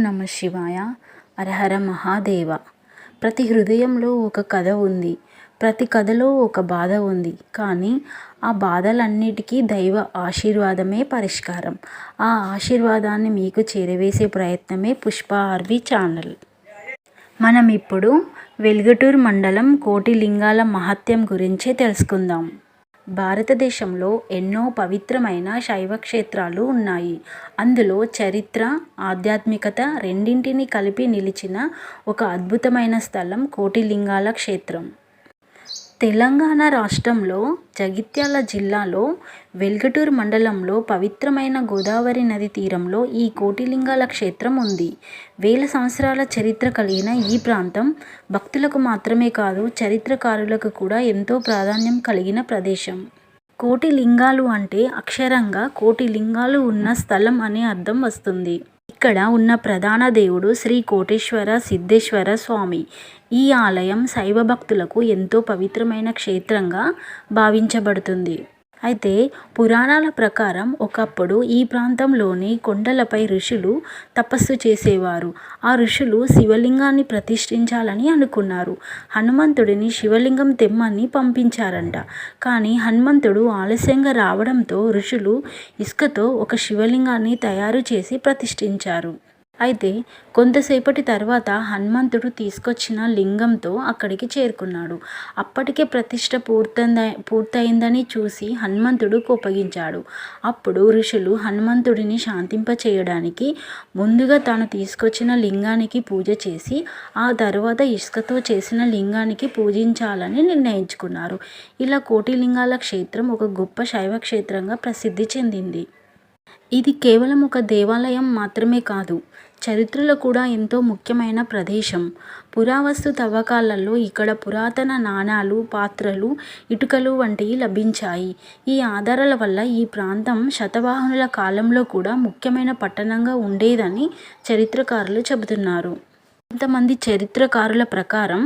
నమ శివాయ. హరహర మహాదేవ. ప్రతి హృదయంలో ఒక కథ ఉంది. ప్రతి కథలో ఒక బాధ ఉంది. కానీ ఆ బాధలన్నిటికీ దైవ ఆశీర్వాదమే పరిష్కారం. ఆ ఆశీర్వాదాన్ని మీకు చేరవేసే ప్రయత్నమే పుష్ప ఆర్వి ఛానల్. మనం ఇప్పుడు వెల్గటూర్ మండలం కోటిలింగాల మహత్యం గురించి తెలుసుకుందాం. భారతదేశంలో ఎన్నో పవిత్రమైన శైవ క్షేత్రాలు ఉన్నాయి. అందులో చరిత్ర, ఆధ్యాత్మికత రెండింటినీ కలిపి నిలిచిన ఒక అద్భుతమైన స్థలం కోటిలింగాల క్షేత్రం. తెలంగాణ రాష్ట్రంలో జగిత్యాల జిల్లాలో వెల్గటూర్ మండలంలో పవిత్రమైన గోదావరి నది తీరంలో ఈ కోటిలింగాల క్షేత్రం ఉంది. వేల సంవత్సరాల చరిత్ర కలిగిన ఈ ప్రాంతం భక్తులకు మాత్రమే కాదు, చరిత్రకారులకు కూడా ఎంతో ప్రాధాన్యం కలిగిన ప్రదేశం. కోటిలింగాలు అంటే అక్షరంగా కోటి లింగాలు ఉన్న స్థలం అనే అర్థం వస్తుంది. ఇక్కడ ఉన్న ప్రధాన దేవుడు శ్రీ కోటేశ్వర సిద్ధేశ్వర స్వామి. ఈ ఆలయం శైవ భక్తులకు ఎంతో పవిత్రమైన క్షేత్రంగా భావించబడుతుంది. అయితే పురాణాల ప్రకారం ఒకప్పుడు ఈ ప్రాంతంలోని కొండలపై ఋషులు తపస్సు చేసేవారు. ఆ ఋషులు శివలింగాన్ని ప్రతిష్ఠించాలని అనుకున్నారు. హనుమంతుడిని శివలింగం తెమ్మని పంపించారంట. కానీ హనుమంతుడు ఆలస్యంగా రావడంతో ఋషులు ఇసుకతో ఒక శివలింగాన్ని తయారు చేసి ప్రతిష్ఠించారు. అయితే కొంతసేపటి తర్వాత హనుమంతుడు తీసుకొచ్చిన లింగంతో అక్కడికి చేరుకున్నాడు. అప్పటికే ప్రతిష్ఠ పూర్తయిందని చూసి హనుమంతుడు కోపగించాడు. అప్పుడు ఋషులు హనుమంతుడిని శాంతింపచేయడానికి ముందుగా తాను తీసుకొచ్చిన లింగానికి పూజ చేసి ఆ తర్వాత ఇసుకతో చేసిన లింగానికి పూజించాలని నిర్ణయించుకున్నారు. ఇలా కోటిలింగాల క్షేత్రం ఒక గొప్ప శైవ క్షేత్రంగా ప్రసిద్ధి చెందింది. ఇది కేవలం ఒక దేవాలయం మాత్రమే కాదు, చరిత్రలో కూడా ఎంతో ముఖ్యమైన ప్రదేశం. పురావస్తు తవ్వకాలలో ఇక్కడ పురాతన నాణాలు, పాత్రలు, ఇటుకలు వంటివి లభించాయి. ఈ ఆధారాల వల్ల ఈ ప్రాంతం శాతవాహనుల కాలంలో కూడా ముఖ్యమైన పట్టణంగా ఉండేదని చరిత్రకారులు చెబుతున్నారు. కొంతమంది చరిత్రకారుల ప్రకారం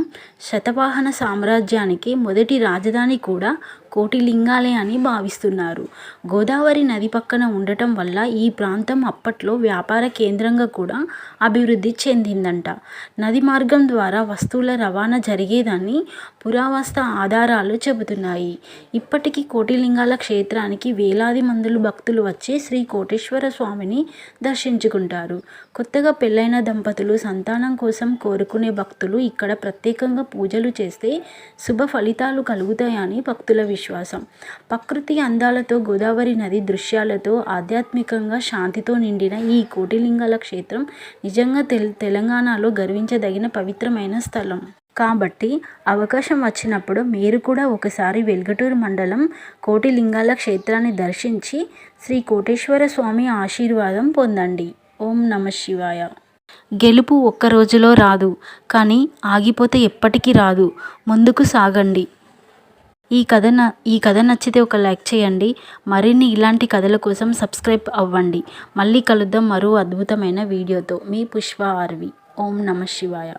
శాతవాహన సామ్రాజ్యానికి మొదటి రాజధాని కూడా కోటిలింగాలే అని భావిస్తున్నారు. గోదావరి నది పక్కన ఉండటం వల్ల ఈ ప్రాంతం అప్పట్లో వ్యాపార కేంద్రంగా కూడా అభివృద్ధి చెందిందంట. నది మార్గం ద్వారా వస్తువుల రవాణా జరిగేదని పురావస్తు ఆధారాలు చెబుతున్నాయి. ఇప్పటికీ కోటిలింగాల క్షేత్రానికి వేలాది మంది భక్తులు వచ్చి శ్రీ కోటేశ్వర స్వామిని దర్శించుకుంటారు. కొత్తగా పెళ్ళైన దంపతులు సంతానం కోసం కోరుకునే భక్తులు ఇక్కడ ప్రత్యేకంగా పూజలు చేస్తే శుభ ఫలితాలు కలుగుతాయని భక్తుల విశ్వాసం. ప్రకృతి అందాలతో, గోదావరి నది దృశ్యాలతో, ఆధ్యాత్మికంగా శాంతితో నిండిన ఈ కోటిలింగాల క్షేత్రం నిజంగా తెలంగాణలో గర్వించదగిన పవిత్రమైన స్థలం. కాబట్టి అవకాశం వచ్చినప్పుడు మీరు కూడా ఒకసారి వెల్గటూర్ మండలం కోటిలింగాల క్షేత్రాన్ని దర్శించి శ్రీ కోటేశ్వర స్వామి ఆశీర్వాదం పొందండి. ఓం నమ శివాయ. గెలుపు ఒక్క రోజులో రాదు, కానీ ఆగిపోతే ఎప్పటికీ రాదు. ముందుకు సాగండి. ఈ కథ నచ్చితే ఒక లైక్ చేయండి. మరిన్ని ఇలాంటి కథల కోసం సబ్స్క్రైబ్ అవ్వండి. మళ్ళీ కలుద్దాం మరో అద్భుతమైన వీడియోతో. మీ పుష్ప ఆర్వి. ఓం నమ శివాయ.